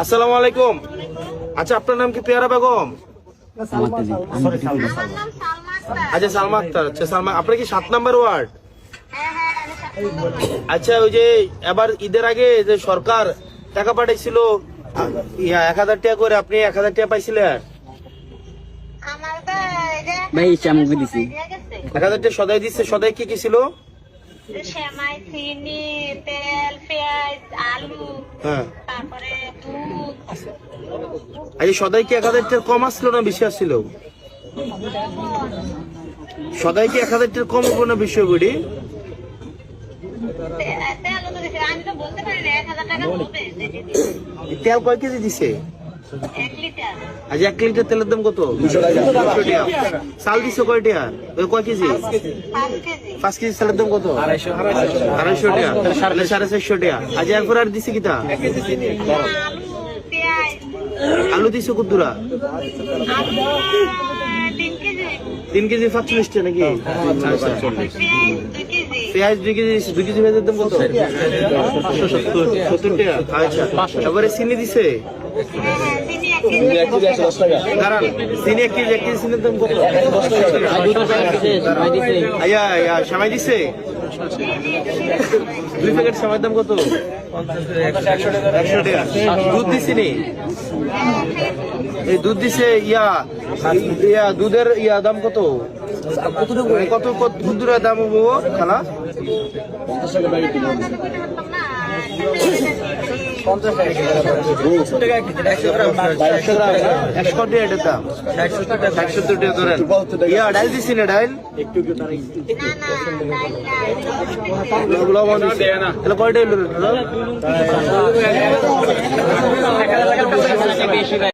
আসসালামু আলাইকুম। আচ্ছা, আপনার নাম কি পেয়ারা বেগম? আচ্ছা, সালমা আক্তার। আচ্ছা সালমা, আপনার কি 7 নম্বর ওয়ার্ড? আচ্ছা, ওই যে এবার ঈদের আগে যে সরকার টাকা পাঠাইছিল 1000 টাকা করে, আপনি 1000 টাকা পাইছিলেন? 1000 টাকা সদাই দিচ্ছে। সদাই কি কি ছিল? সেমাই, চিনি, তেল, পেঁয়াজ, আলু, হ্যাঁ। তারপরে দুধ। আচ্ছা, সদাই কি 1000 টাকা কম আসছিল না বেশি আসছিল? সদাই কি 1000 টাকা কম হবো না বেশি হবে? তেলও তো দিছে, আমি তো বলতে পারি না 1000 টাকা হবে। তেল কয় কেজি দিছে? 1 লিটার। আজ 1 লিটার তেলের দাম কত? 200 টাকা। চাল দিছে কয় টাকা? কয় কেজি? 5 কেজি। 5 কেজি চালের দাম কত? 250 টাকা। 450 টাকা। আজ এরপর আর দিছে কিতা? আলু, পেঁয়াজ, আলু দিছে কুদ্দুরা? আলু 3 কেজি। 3 কেজি 45 টাকা নাকি? আচ্ছা। পেঁয়াজ 2 কেজি। পেঁয়াজ 2 কেজি দিছে। 2 কেজি পেঁয়াজের দাম কত? 70 টাকা। আচ্ছা, এবারে চিনি দিছে? চিনি 1 কেজি। দাঁড়ান, চিনি 1 কেজি। 1 কেজি চিনির দাম কত? আয়া সামাই দিছে? 2 প্যাকেট সামাইয়ের দাম কত? 100 টাকা। দুধ দিছি নি? এই দুধ দিছে দুধের দাম কত? কত দুধের দাম হবো খালা? 100 টাকা এটার দাম। 170 টাকা ধরেন। ডাইল দিছি না? ডাইল লবণ দিছে। তাহলে কয়টা এলো?